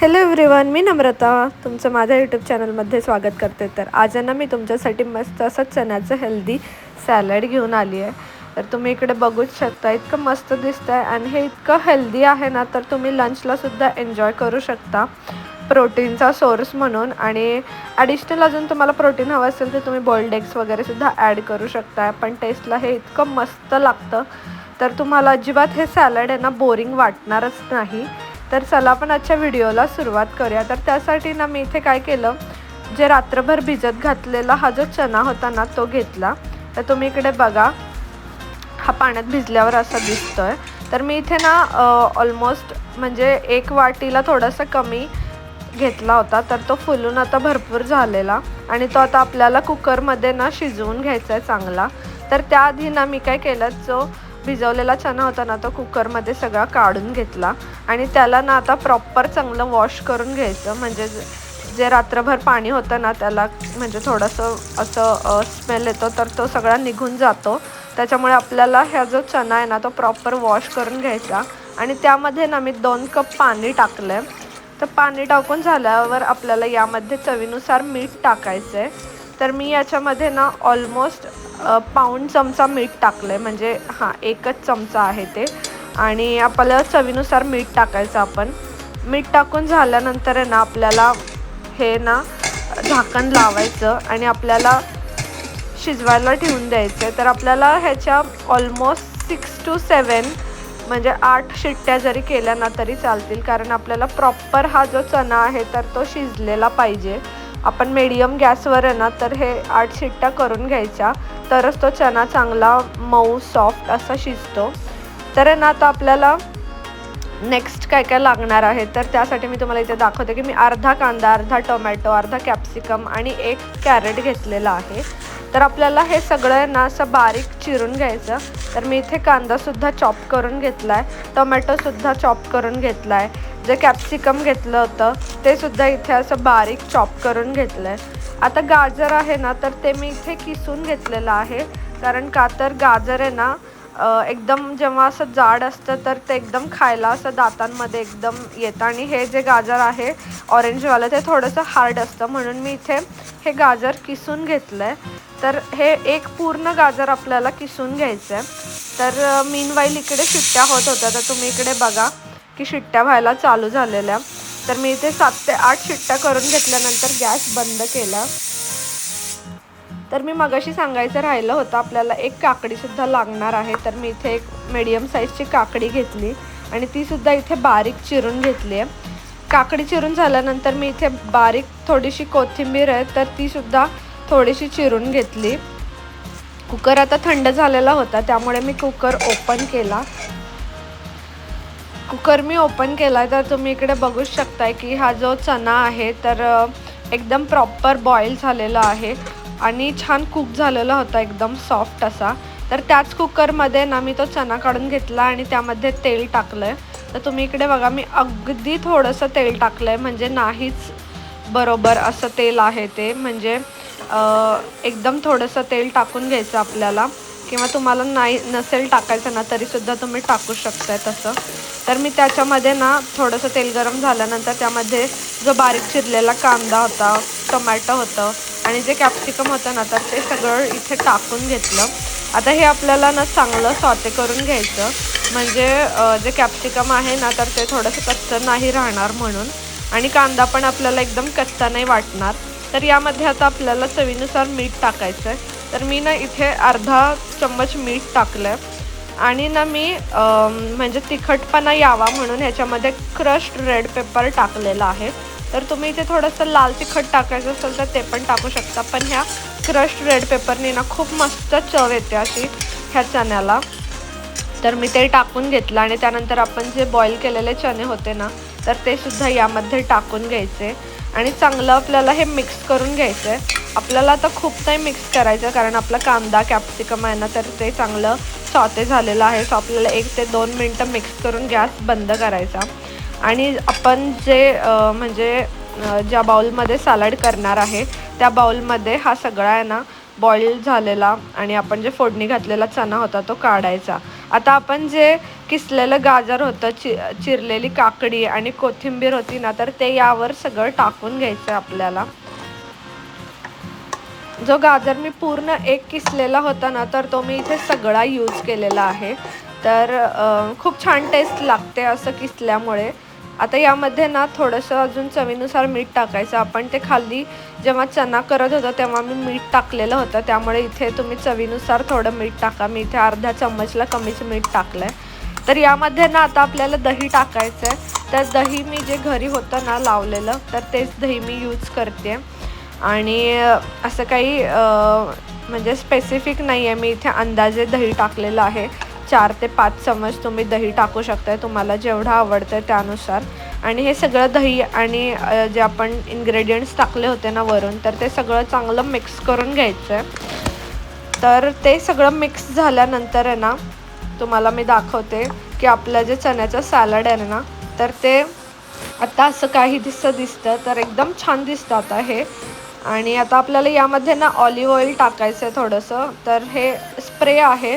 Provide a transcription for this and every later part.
Hello everyone, मी नम्रता तुमचं माझ्या YouTube चॅनलमध्ये स्वागत करते। तर आज ना मी तुमच्यासाठी मस्त असं चण्याचं हेल्दी सॅलड घेऊन आली आहे। तर तुम्ही इकडे बघूच शकता, इतकं मस्त दिसतं आहे आणि हे इतकं हेल्दी आहे ना, तर तुम्ही लंचला सुद्धा एन्जॉय करू शकता प्रोटीनचा सोर्स म्हणून। आणि ॲडिशनल अजून तुम्हाला प्रोटीन हवं असेल तर तुम्ही बॉइल्ड एग्स वगैरे सुद्धा ॲड करू शकता। पण टेस्टला हे इतकं मस्त लागतं, तर तुम्हाला अजिबात हे सॅलड आहे ना बोरिंग वाटणारच नाही। तर चला आपण आजच्या व्हिडिओला सुरुवात करूया। तर त्यासाठी ना मी इथे काय केलं, जे रात्रभर भिजत घातलेला हा जो चना होता ना तो घेतला। तर तुम्ही इकडे बघा, हा पाण्यात भिजल्यावर असा दिसतोय। तर मी इथे ना ऑलमोस्ट म्हणजे 1 वाटीला थोडंसं कमी घेतला होता, तर तो फुलून आता भरपूर झालेला आणि तो आता आपल्याला कुकरमध्ये ना शिजवून घ्यायचा आहे चांगला। तर त्याआधी ना मी काय केलं, जो भिजवलेला चना होता ना तो कुकरमध्ये सगळा काढून घेतला आणि त्याला ना आता प्रॉपर चांगलं वॉश करून घ्यायचं। म्हणजे जे रात्रभर पाणी होतं ना त्याला म्हणजे थोडंसं असं स्मेल येतो, तर तो सगळा निघून जातो। त्याच्यामुळे आपल्याला हा जो चना आहे ना तो प्रॉपर वॉश करून घ्यायचा आणि त्यामध्ये ना मी 2 कप पाणी टाकलं। तर पाणी टाकून झाल्यावर आपल्याला यामध्ये चवीनुसार मीठ टाकायचं आहे। तर मी याच्यामध्ये ना ऑलमोस्ट पाऊण चमचा मीठ टाकलं आहे, म्हणजे हां 1च चमचा आहे ते। आणि आपल्याला चवीनुसार मीठ टाकायचं आपण। मीठ टाकून झाल्यानंतर आहे ना आपल्याला हे ना झाकण लावायचं आणि आपल्याला शिजवायला ठेवून द्यायचं आहे। तर आपल्याला ह्याच्या ऑलमोस्ट 6 to 7 म्हणजे 8 शिट्ट्या जरी केल्या ना तरी चालतील, कारण आपल्याला प्रॉपर हा जो चना आहे तर तो शिजलेला पाहिजे। आपण मीडियम गॅसवर आहे ना तर हे 8 शिट्ट्या करून घ्यायच्या, तरच तो चना चांगला मऊ सॉफ्ट असा शिजतो। तर आहे ना आता आपल्याला नेक्स्ट काय काय लागणार आहे, तर त्यासाठी मी तुम्हाला इथे दाखवते की मी अर्धा कांदा, अर्धा टोमॅटो, अर्धा कॅप्सिकम आणि 1 कॅरेट घेतलेला आहे। तर आपल्याला हे सगळं ना असं बारीक चिरून घ्यायचं। तर मी इथे कांदासुद्धा चॉप करून घेतला आहे, टोमॅटोसुद्धा चॉप करून घेतला आहे, जे कॅप्सिकम घेतलं होतं ते सुद्धा इथे असं बारीक चॉप करून घेतलं आहे। आता गाजर आहे ना तर ते मी इथे किसून घेतलेलं आहे, कारण का तर गाजर आहे ना एकदम जेव्हा असं जाड असतं तर ते एकदम खायला असं दातांमध्ये एकदम येतं आणि हे जे गाजर आहे ऑरेंजवालं ते थोडंसं हार्ड असतं, म्हणून मी इथे हे गाजर किसून घेतलं आहे। तर हे एक पूर्ण गाजर आपल्याला किसून घ्यायचं आहे। तर मीनवाईल इकडे शिट्ट्या होत होत्या, तर तुम्ही इकडे बघा की शिट्ट्या व्हायला चालू झालेल्या। तर मी इथे 7 ते 8 शिट्ट्या करून घेतल्यानंतर गॅस बंद केला। तर मी मगाशी सांगायचं राहिलं होतं, आपल्याला 1 काकडीसुद्धा लागणार आहे। तर मी इथे एक मीडियम साईजची काकडी घेतली आणि तीसुद्धा इथे बारीक चिरून घेतली आहे। काकडी चिरून झाल्यानंतर मी इथे बारीक थोडीशी कोथिंबीर आहे तर तीसुद्धा थोडीशी चिरून घेतली। कुकर आता थंड झालेला होता, त्यामुळे मी कुकर ओपन केला। कुकर मी ओपन केला तर तुम्ही इकडे बघू शकताय की हा जो चना आहे तर एकदम प्रॉपर बॉईल झालेला आहे आणि छान कुक झालेला होता, एकदम सॉफ्ट असा। तर त्याच कुकरमध्ये ना मी तो चना काढून घेतला आणि त्यामध्ये तेल टाकलं आहे। तर तुम्ही इकडे बघा, मी अगदी थोडंसं तेल टाकलं आहे, म्हणजे नाहीच बरोबर असं तेल आहे ते, म्हणजे एकदम थोडंसं तेल टाकून घ्यायचं आपल्याला, किंवा तुम्हाला नसेल टाकायचं ना तरीसुद्धा तुम्ही टाकू शकताय तसं। तर मी त्याच्यामध्ये ना थोडंसं तेल गरम झाल्यानंतर त्यामध्ये जो बारीक चिरलेला कांदा होता, टोमॅटो होतं आणि जे कॅप्सिकम होतं ना तर ते सगळं इथे टाकून घेतलं। आता हे आपल्याला ना चांगलं सॉटे करून घ्यायचं, म्हणजे जे कॅप्सिकम आहे ना तर ते थोडंसं कच्चं नाही राहणार म्हणून, आणि कांदा पण आपल्याला एकदम कच्चा नाही वाटणार। तर यामध्ये आता आपल्याला चवीनुसार मीठ टाकायचं आहे। तर मी ना इथे अर्धा चम्मच मीठ टाकलं आहे आणि ना मी म्हणजे तिखटपणा यावा म्हणून ह्याच्यामध्ये क्रश्ड रेड पेपर टाकलेला आहे। तर तुम्ही इथे थोडंसं लाल तिखट टाकायचं असेल तर ते पण टाकू शकता, पण ह्या क्रश्ड रेड पेपरने ना खूप मस्त चव येते अशी ह्या चण्याला। तर मी ते टाकून घेतलं आणि त्यानंतर आपण जे बॉईल केलेले चणे होते ना तर ते सुद्धा यामध्ये टाकून घ्यायचे आणि चांगलं आपल्याला हे मिक्स करून घ्यायचं आहे। आपल्याला आता खूप नाही मिक्स करायचं, कारण आपला कांदा कॅप्सिकम आहे ना तर ते चांगलं सॉटे झालेलं आहे। सो आपल्याला 1 ते 2 मिनटं मिक्स करून गॅस बंद करायचा आणि आपण जे म्हणजे ज्या बाउलमध्ये सॅलड करणार आहे त्या बाउलमध्ये हा सगळा आहे ना बॉईल झालेला आणि आपण जे फोडणी घातलेला चणा होता तो काढायचा. आता आपण जे किसलेलं गाजर होतं, चिरलेली काकडी आणि कोथिंबीर होती ना, तर ते यावर सगळं टाकून घ्यायचं आपल्याला. जो गाजर मी पूर्ण एक किसलेला होता ना, तर तो मी इथे सगळा यूज केलेला आहे. तर खूप छान टेस्ट लागते असं किसल्यामुळे. आता यामध्ये ना थोडंसं अजून चवीनुसार मीठ टाकायचं. आपण ते खाली जेव्हा चणा करत होतो तेव्हा मी मीठ टाकलेलं होतं, त्यामुळे इथे तुम्ही चवीनुसार थोडं मीठ टाका. मी इथे अर्धा चम्मचला कमीच मीठ टाकलं आहे. तर यामध्ये ना आता आपल्याला दही टाकायचं आहे. तर दही मी जे घरी होतं ना लावलेलं, तर तेच दही मी यूज करते. आणि असं काही म्हणजे स्पेसिफिक नाही आहे, मी इथे अंदाजे दही टाकलेलं आहे. 4 ते 5 चम्मच तुम्ही दही टाकू शकताय, तुम्हाला जेवढं आवडतं आहे त्यानुसार. आणि हे सगळं दही आणि जे आपण इन्ग्रेडियंट्स टाकले होते ना वरून, तर ते सगळं चांगलं मिक्स करून घ्यायचं आहे. तर ते सगळं मिक्स झाल्यानंतर आहे ना, तुम्हाला मी दाखवते की आपलं जे चण्याचं सॅलड आहे ना, तर ते आता असं काही दिसतं, तर एकदम छान दिसतं आता हे. आणि आता आपल्याला यामध्ये ना ऑलिव्ह ऑइल टाकायचं आहे थोडंसं. तर हे स्प्रे आहे,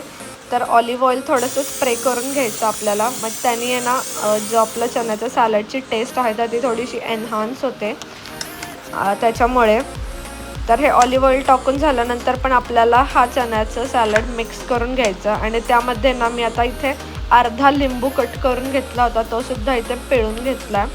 तर ऑलिव्ह ऑइल थोडंसं स्प्रे करून घ्यायचं आपल्याला. मग त्याने आहे ना जो आपलं चण्याचं सॅलडची टेस्ट आहे तर ती थोडीशी एन्हान्स होते त्याच्यामुळे. तर हे ऑलिव्ह ऑइल टाकून झाल्यानंतर पण आपल्याला हा चण्याचं सॅलड मिक्स करून घ्यायचं. आणि त्यामध्ये ना मी आता इथे अर्धा लिंबू कट करून घेतला होता, तो सुद्धा इथे पिळून घेतला.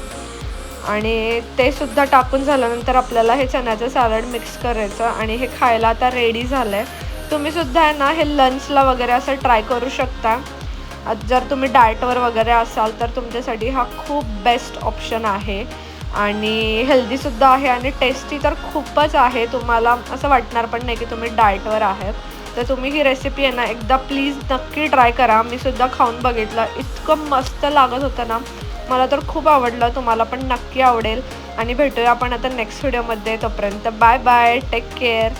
आणि ते सुद्धा टाकून झाल्यानंतर आपल्याला हे चण्याचं सॅलड मिक्स करायचं आणि हे खायला आता रेडी झालं आहे. तुम्ही सुद्धा आहे ना हे लंचला वगैरे असं ट्राय करू शकता. जर तुम्ही डाएटवर वगैरे असाल तर तुमच्यासाठी हा खूप बेस्ट ऑप्शन आहे. आणि हेल्दीसुद्धा आहे आणि टेस्टी तर खूपच आहे. तुम्हाला असं वाटणार पण नाही की तुम्ही डाएटवर आहात. तर तुम्ही ही रेसिपी आहे ना एकदा प्लीज नक्की ट्राय करा. मी सुद्धा खाऊन बघितलं, इतकं मस्त लागत होतं ना, मला तर खूप आवडलं. तुम्हाला पण नक्की आवडेल. आणि भेटूया आपण आता नेक्स्ट व्हिडिओमध्ये. तोपर्यंत बाय बाय, टेक केअर.